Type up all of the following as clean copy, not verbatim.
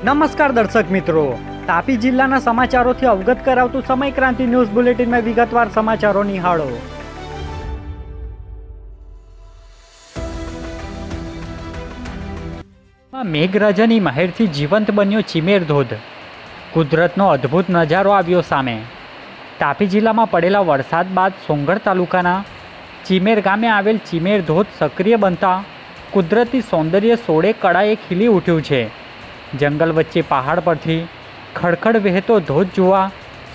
નમસ્કાર દર્શક મિત્રો, તાપી જિલ્લાના સમાચારોથી અવગત કરાવતું સમય ક્રાંતિ ન્યૂઝ બુલેટિનમાં વિગતવાર સમાચારો નિહાળો. મેઘરાજાની મહેરથી જીવંત બન્યો ચીમેર ધોધ. કુદરતનો અદ્ભુત નજારો આવ્યો સામે. તાપી જિલ્લામાં પડેલા વરસાદ બાદ સોંગઢ તાલુકાના ચીમેર ગામે આવેલ ચીમેર ધોધ સક્રિય બનતા કુદરતી સૌંદર્ય સોળે કળાએ ખીલી ઉઠ્યું છે. જંગલ વચ્ચે પહાડ પરથી ખડખડ વહેતો ધોધ જોવા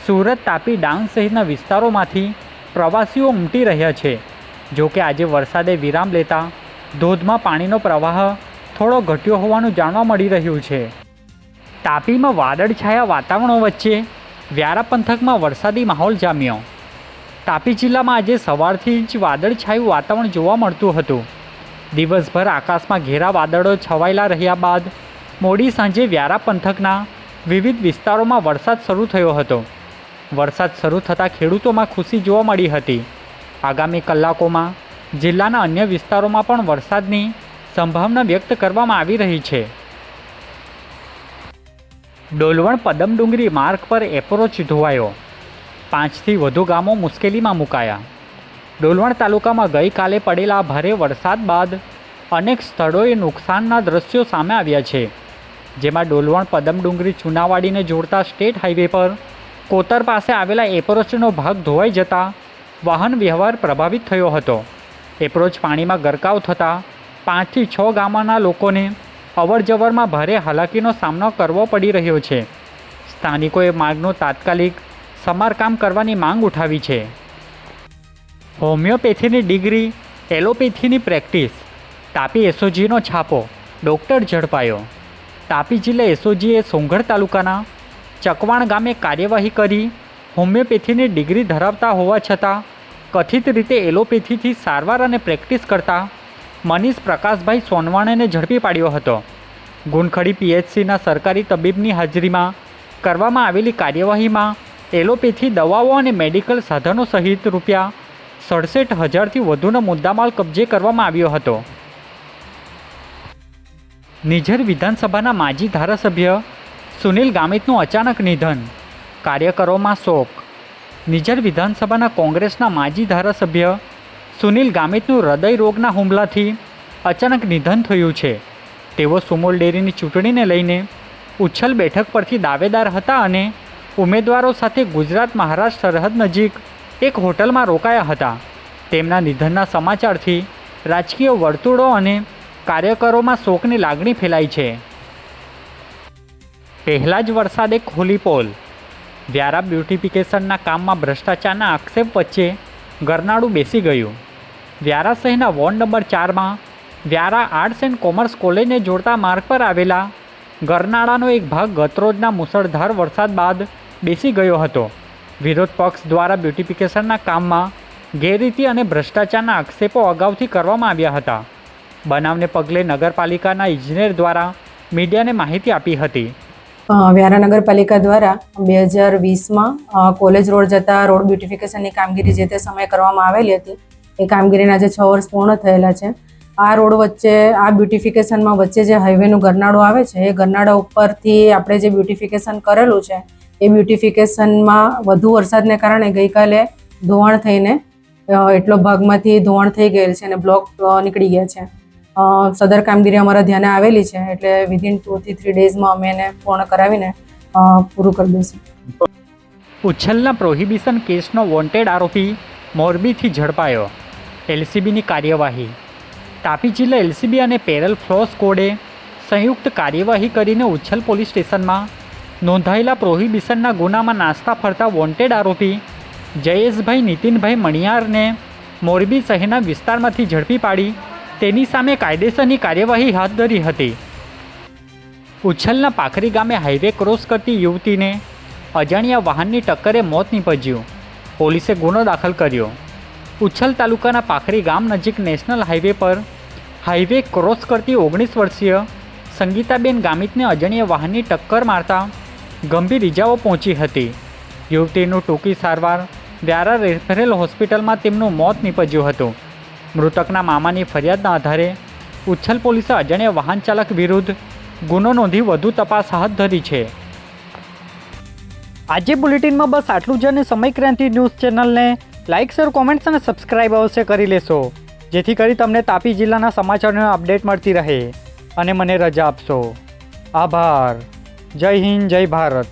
સુરત, તાપી, ડાંગ સહિતના વિસ્તારોમાંથી પ્રવાસીઓ ઉમટી રહ્યા છે. જો કે આજે વરસાદે વિરામ લેતા ધોધમાં પાણીનો પ્રવાહ થોડો ઘટ્યો હોવાનું જાણવા મળી રહ્યું છે. તાપીમાં વાદળછાયા વાતાવરણો વચ્ચે વ્યારા પંથકમાં વરસાદી માહોલ જામ્યો. તાપી જિલ્લામાં આજે સવારથી જ વાદળછાયું વાતાવરણ જોવા મળતું હતું. દિવસભર આકાશમાં ઘેરા વાદળો છવાયેલા રહ્યા બાદ મોડી સાંજે વ્યારા પંથકના વિવિધ વિસ્તારોમાં વરસાદ શરૂ થયો હતો. વરસાદ શરૂ થતાં ખેડૂતોમાં ખુશી જોવા મળી હતી. આગામી કલાકોમાં જિલ્લાના અન્ય વિસ્તારોમાં પણ વરસાદની સંભાવના વ્યક્ત કરવામાં આવી રહી છે. ડોલવણ પદમડુંગરી માર્ગ પર એપ્રોચ ધોવાયો. 5થી વધુ ગામો મુશ્કેલીમાં મુકાયા. ડોલવણ તાલુકામાં ગઈકાલે પડેલા ભારે વરસાદ બાદ અનેક સ્થળોએ નુકસાનના દ્રશ્યો સામે આવ્યા છે. જેમાં ડોલવણ પદમડુંગરી ચુનાવાડીને જોડતા સ્ટેટ હાઈવે પર કોતર પાસે આવેલા એપ્રોચનો ભાગ ધોવાઈ જતાં વાહન વ્યવહાર પ્રભાવિત થયો હતો. એપ્રોચ પાણીમાં ગરકાવ થતાં 5થી 6 ગામોના લોકોને અવરજવરમાં ભારે હાલાકીનો સામનો કરવો પડી રહ્યો છે. સ્થાનિકોએ માર્ગનું તાત્કાલિક સમારકામ કરવાની માંગ ઉઠાવી છે. હોમિયોપેથીની ડિગ્રી, એલોપેથીની પ્રેક્ટિસ. તાપી એસઓજીનો છાપો, ડૉક્ટર ઝડપાયો. તાપી જિલ્લા એસઓજીએ સોંગઢ તાલુકાના ચકવાણ ગામે કાર્યવાહી કરી હોમિયોપેથીની ડિગ્રી ધરાવતા હોવા છતાં કથિત રીતે એલોપેથીથી સારવાર અને પ્રેક્ટિસ કરતા મનીષ પ્રકાશભાઈ સોનવાણેને ઝડપી પાડ્યો હતો. ગુણખડી પીએચસીના સરકારી તબીબની હાજરીમાં કરવામાં આવેલી કાર્યવાહીમાં એલોપેથી દવાઓ અને મેડિકલ સાધનો સહિત રૂપિયા 67,000થી વધુનો મુદ્દામાલ કબજે કરવામાં આવ્યો હતો. નિઝર વિધાનસભાના માજી ધારાસભ્ય સુનિલ ગામિતનું અચાનક નિધન. કાર્યકરોમાં શોક. નિઝર વિધાનસભાના કોંગ્રેસના માજી ધારાસભ્ય સુનિલ ગામિતનું હૃદય રોગના હુમલાથી અચાનક નિધન થયું છે. તેઓ સુમોલ ડેરીની ચૂંટણીને લઈને ઉચ્છલ બેઠક પરથી દાવેદાર હતા અને ઉમેદવારો સાથે ગુજરાત-મહારાષ્ટ્ર સરહદ નજીક એક હોટલમાં રોકાયા હતા. તેમના નિધનના સમાચારથી રાજકીય વર્તુળો અને કાર્યકરોમાં શોકની લાગણી ફેલાઈ છે. પહેલા જ વરસાદે ખોલી પોલ. વ્યારા બ્યુટિફિકેશનના કામમાં ભ્રષ્ટાચારના આક્ષેપ વચ્ચે ગરનાળું બેસી ગયું. વ્યારા શહેરના વોર્ડ નંબર 4માં વ્યારા આર્ટ્સ એન્ડ કોમર્સ કોલેજને જોડતા માર્ગ પર આવેલા ગરનાળાનો એક ભાગ ગતરોજના મુશળધાર વરસાદ બાદ બેસી ગયો હતો. વિરોધ પક્ષ દ્વારા બ્યુટિફિકેશનના કામમાં ગેરરીતિ અને ભ્રષ્ટાચારના આક્ષેપો અગાઉથી કરવામાં આવ્યા હતા. બનાવને પગલે નગરપાલિકાના ઇજનેર દ્વારા મીડિયાને માહિતી આપી હતી. વ્યારા નગરપાલિકા દ્વારા 2020માં કોલેજ રોડ જતા રોડ બ્યુટિફિકેશનની કામગીરી જે તે સમયે કરવામાં આવેલી હતી. એ કામગીરીના આજે 6 વર્ષ પૂર્ણ થયેલા છે. આ રોડ વચ્ચે, આ બ્યુટિફિકેશનમાં વચ્ચે જે હાઈવેનું ગરનાળું આવે છે, એ ગરનાળા ઉપરથી આપણે જે બ્યુટિફિકેશન કરેલું છે એ બ્યુટિફિકેશનમાં વધુ વરસાદને કારણે ગઈકાલે ધોવાણ થઈને એટલો ભાગમાંથી ધોવાણ થઈ ગયેલ છે અને બ્લોક નીકળી ગયા છે. સદર કામગીરી અમારા ધ્યાને આવેલી છે, એટલે વિધિન 2 થી 3 ડેઝમાં અમે એને પૂર્ણ કરાવીને પૂરું કરી દઈશું. ઉચ્છલના પ્રોહિબિશન કેસનો વોન્ટેડ આરોપી મોરબીથી ઝડપાયો. એલસીબીની કાર્યવાહી. તાપી જિલ્લા એલસીબી અને પેરલ ફ્લો સ્કોડે સંયુક્ત કાર્યવાહી કરીને ઉચ્છલ પોલીસ સ્ટેશનમાં નોંધાયેલા પ્રોહિબિશનના ગુનામાં નાસ્તા ફરતા વોન્ટેડ આરોપી જયેશભાઈ નીતિનભાઈ મણિયારને મોરબી શહેરના વિસ્તારમાંથી ઝડપી પાડી તેની સામે કાયદેસરની કાર્યવાહી હાથ ધરી હતી. ઉચ્છલના પાખરી ગામે હાઈવે ક્રોસ કરતી યુવતીને અજાણ્યા વાહનની ટક્કરે મોત નીપજ્યું. પોલીસે ગુનો દાખલ કર્યો. ઉચ્છલ તાલુકાના પાખરી ગામ નજીક નેશનલ હાઈવે પર હાઈવે ક્રોસ કરતી 19 વર્ષીય સંગીતાબેન ગામિતને અજાણ્યા વાહનની ટક્કર મારતા ગંભીર ઇજાઓ પહોંચી હતી. યુવતીનું ટૂંકી સારવાર વ્યારા રેફરલ હોસ્પિટલમાં તેમનું મોત નીપજ્યું હતું. મૃતકના મામાની ફરિયાદના આધારે ઉચ્છલ પોલીસે અજાણ્યા વાહન ચાલક વિરુદ્ધ ગુનો નોંધી વધુ તપાસ હાથ ધરી છે. આજે બુલેટિનમાં બસ આટલું જ અને સમય ક્રાંતિ ન્યૂઝ ચેનલને લાઇક શેર કોમેન્ટ્સ અને સબસ્ક્રાઇબ અવશ્ય કરી લેશો, જેથી કરી તમને તાપી જિલ્લાના સમાચારોની અપડેટ મળતી રહે અને મને રજા આપશો. આભાર. જય હિન્દ, જય ભારત.